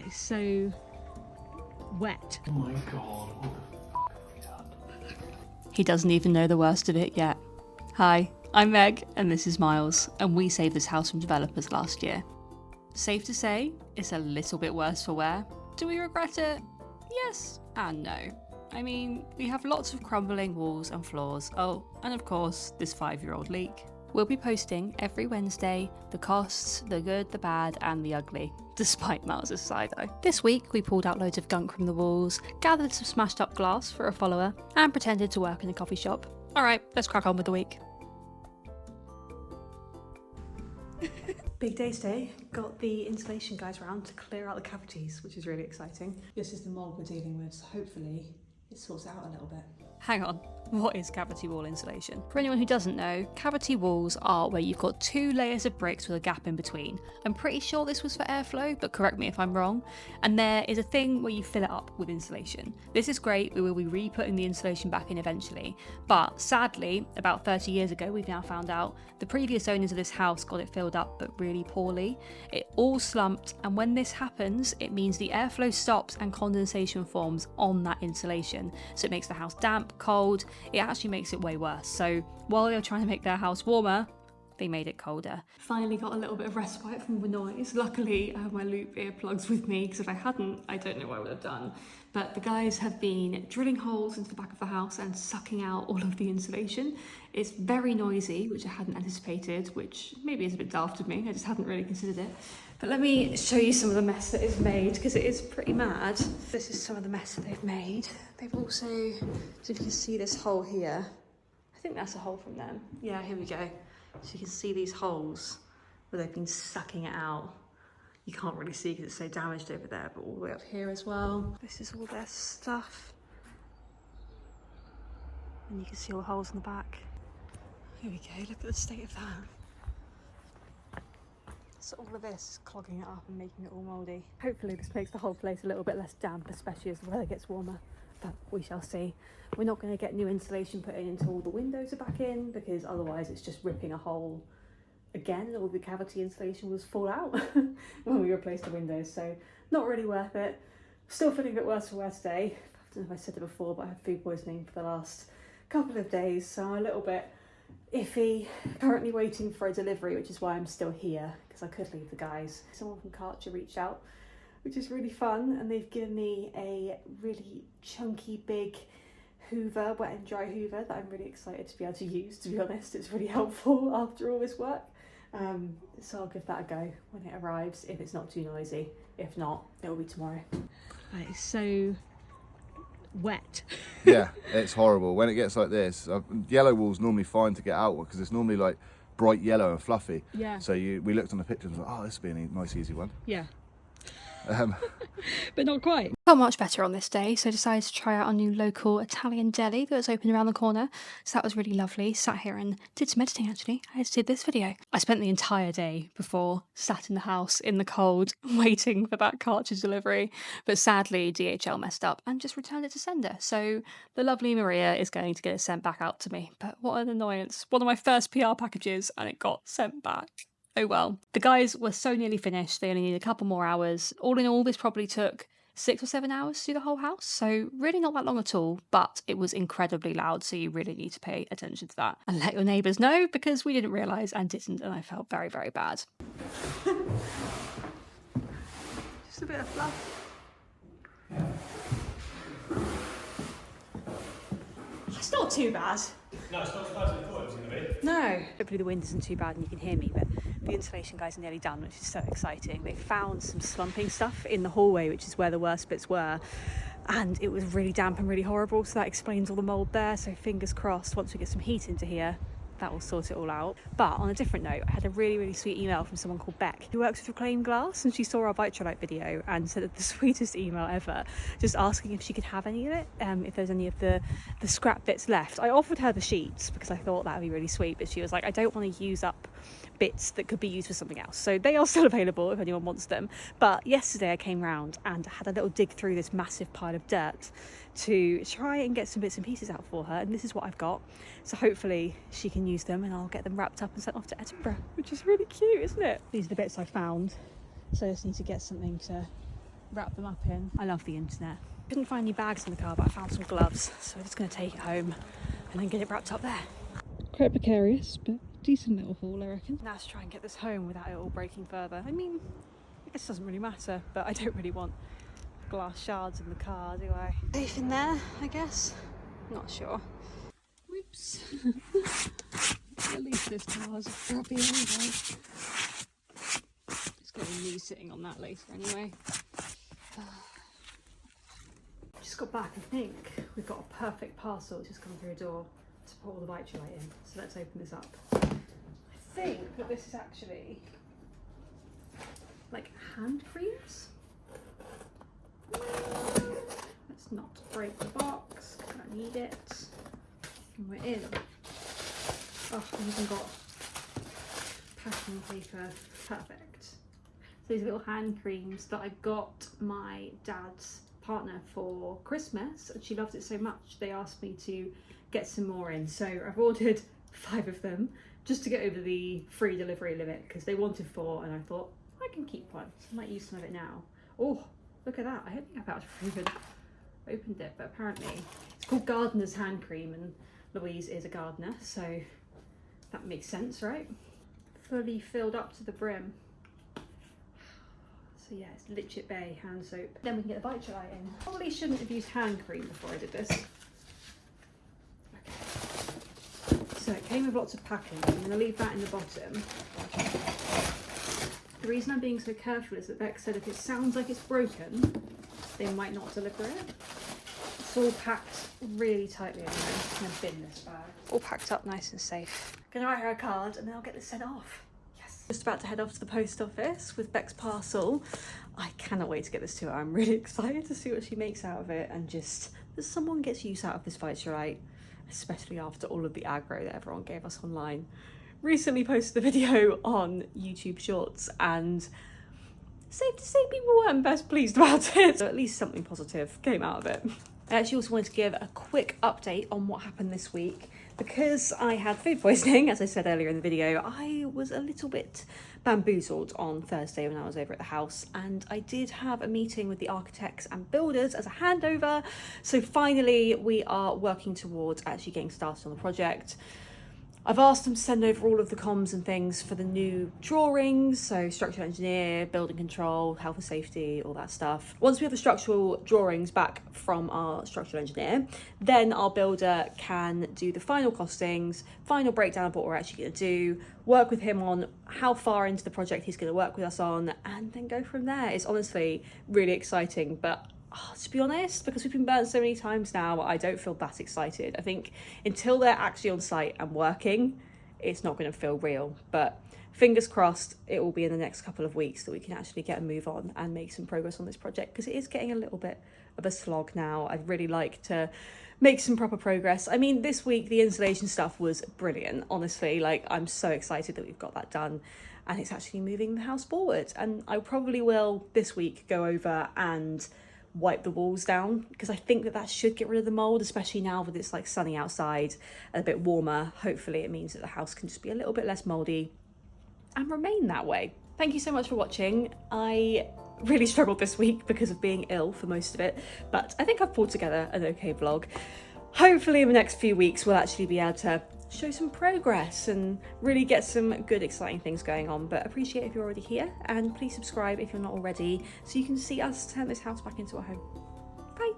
is so wet. Oh my god, what the fuck have we done? He doesn't even know the worst of it yet. Hi, I'm Meg and this is Miles, and we saved this house from developers last year. Safe to say, it's a little bit worse for wear. Do we regret it? Yes and no. I mean, we have lots of crumbling walls and floors. Oh, and of course, this 5-year-old leak. We'll be posting every Wednesday the costs, the good, the bad, and the ugly, despite Miles's side eye. This week, we pulled out loads of gunk from the walls, gathered some smashed up glass for a follower, and pretended to work in a coffee shop. Alright, let's crack on with the week. Big day today. Got the insulation guys around to clear out the cavities, which is really exciting. This is the mould we're dealing with, so hopefully it sorts out a little bit. Hang on, what is cavity wall insulation? For anyone who doesn't know, cavity walls are where you've got 2 layers of bricks with a gap in between. I'm pretty sure this was for airflow, but correct me if I'm wrong. And there is a thing where you fill it up with insulation. This is great, we will be re-putting the insulation back in eventually. But sadly, about 30 years ago, we've now found out the previous owners of this house got it filled up, but really poorly. It all slumped, and when this happens, it means the airflow stops and condensation forms on that insulation. So it makes the house damp, cold. It actually makes it way worse. So while they were trying to make their house warmer, they made it colder. Finally got a little bit of respite from the noise. Luckily, I have my loop earplugs with me, because if I hadn't, I don't know what I would have done. But the guys have been drilling holes into the back of the house and sucking out all of the insulation. It's very noisy, which I hadn't anticipated, which maybe is a bit daft of me. I just hadn't really considered it. But let me show you some of the mess that is made, because it is pretty mad. This is some of the mess that they've made. They've also, so if you can see this hole here, I think that's a hole from them. Yeah, here we go. So you can see these holes where they've been sucking it out. You can't really see because it's so damaged over there, but all the way up here as well. This is all their stuff. And you can see all the holes in the back. Here we go, look at the state of that. So all of this is clogging it up and making it all mouldy. Hopefully this makes the whole place a little bit less damp, especially as the weather gets warmer. But we shall see. We're not going to get new insulation put in until all the windows are back in, because otherwise it's just ripping a hole again. All the cavity insulation will fall out when we replace the windows, so not really worth it. Still feeling a bit worse for wear today. I don't know if I said it before, but I had food poisoning for the last couple of days, so I'm a little bit iffy. Currently waiting for a delivery, which is why I'm still here, because I could leave the guys. Someone from Karcher reached out, which is really fun, and they've given me a really chunky big hoover, wet and dry hoover, that I'm really excited to be able to use. To be honest, it's really helpful after all this work. So I'll give that a go when it arrives, if it's not too noisy. If not, it'll be tomorrow. It's so wet. Yeah, it's horrible when it gets like this. Yellow wool's normally fine to get out because it's normally like bright yellow and fluffy. Yeah. So we looked on the pictures and was like, oh, this would be a nice easy one. Yeah. But not quite. Got much better on this day, so I decided to try out our new local Italian deli that was open around the corner. So that was really lovely. Sat here and did some editing actually. I edited this video. I spent the entire day before sat in the house in the cold waiting for that Karcher delivery. But sadly DHL messed up and just returned it to sender. So the lovely Maria is going to get it sent back out to me. But what an annoyance. One of my first PR packages and it got sent back. Oh well. The guys were so nearly finished, they only need a couple more hours. All in all, this probably took 6 or 7 hours to do the whole house, so really not that long at all, but it was incredibly loud, so you really need to pay attention to that. And let your neighbours know, because we didn't realise and didn't, and I felt very, very bad. Just a bit of fluff. It's not too bad. No, it's not as bad as I thought it was going to be. No. Hopefully the wind isn't too bad and you can hear me, but the insulation guys are nearly done, which is so exciting. They found some slumping stuff in the hallway, which is where the worst bits were, and it was really damp and really horrible, so that explains all the mould there. So fingers crossed, once we get some heat into here, that will sort it all out. But on a different note, I had a really, really sweet email from someone called Beck, who works with reclaimed glass, and she saw our Vitrolite video and sent the sweetest email ever, just asking if she could have any of it, if there's any of the scrap bits left. I offered her the sheets because I thought that would be really sweet, but she was like, I don't want to use up bits that could be used for something else. So they are still available if anyone wants them. But yesterday I came round and had a little dig through this massive pile of dirt to try and get some bits and pieces out for her, and this is what I've got. So hopefully she can use them and I'll get them wrapped up and sent off to Edinburgh, which is really cute, isn't it? These are the bits I found, so I just need to get something to wrap them up in. I love the internet. Couldn't find any bags in the car, but I found some gloves, so I'm just going to take it home and then get it wrapped up there. Quite precarious, but decent little haul, I reckon. Now let's try and get this home without it all breaking further. I mean, I guess it doesn't really matter, but I don't really want glass shards in the car, do I? Safe in there, I guess. Not sure. Whoops. At least this car's grubby anyway. It's going to be me sitting on that later anyway. Just got back, I think we've got a perfect parcel just come through a door to put all the bike light in. So let's open this up. I think that this is actually like hand creams. Let's not break the box, I need it. And we're in. Oh, I've even got packing paper. Perfect. So these little hand creams that I got my dad's partner for Christmas, and she loves it so much they asked me to get some more in. So I've ordered 5 of them just to get over the free delivery limit because they wanted 4 and I thought I can keep one. So I might use some of it now. Oh, look at that. I don't think I've actually even opened it, but apparently it's called Gardener's Hand Cream and Louise is a gardener, so that makes sense, right? Fully filled up to the brim. So yeah, it's Litchit Bay hand soap. Then we can get the bike light in. Probably shouldn't have used hand cream before I did this. Okay. So it came with lots of packing. I'm going to leave that in the bottom. The reason I'm being so careful is that Beck said if it sounds like it's broken, they might not deliver it. It's all packed really tightly anyway. I'm going to bin this bag. All packed up nice and safe. Going to write her a card and then I'll get this sent off. Just about to head off to the post office with Beck's parcel. I cannot wait to get this to her. I'm really excited to see what she makes out of it and just that someone gets use out of this Vitalite, especially after all of the aggro that everyone gave us online. Recently posted a video on YouTube Shorts and safe to say people weren't best pleased about it. So at least something positive came out of it. I actually also wanted to give a quick update on what happened this week. Because I had food poisoning, as I said earlier in the video, I was a little bit bamboozled on Thursday when I was over at the house, and I did have a meeting with the architects and builders as a handover. So finally we are working towards actually getting started on the project. I've asked them to send over all of the comms and things for the new drawings, so structural engineer, building control, health and safety, all that stuff. Once we have the structural drawings back from our structural engineer, then our builder can do the final costings, final breakdown of what we're actually going to do, work with him on how far into the project he's going to work with us on, and then go from there. It's honestly really exciting, but to be honest, because we've been burnt so many times now, I don't feel that excited. I think until they're actually on site and working, it's not going to feel real. But fingers crossed, it will be in the next couple of weeks that we can actually get a move on and make some progress on this project, because it is getting a little bit of a slog now. I'd really like to make some proper progress. I mean, this week, the installation stuff was brilliant, honestly. Like, I'm so excited that we've got that done and it's actually moving the house forward. And I probably will this week go over and wipe the walls down, because I think that should get rid of the mould, especially now that it's like sunny outside and a bit warmer. Hopefully it means that the house can just be a little bit less mouldy and remain that way. Thank you so much for watching. I really struggled this week because of being ill for most of it, but I think I've pulled together an okay vlog. Hopefully in the next few weeks we'll actually be able to show some progress and really get some good exciting things going on. But appreciate if you're already here, and please subscribe if you're not already so you can see us turn this house back into a home. Bye.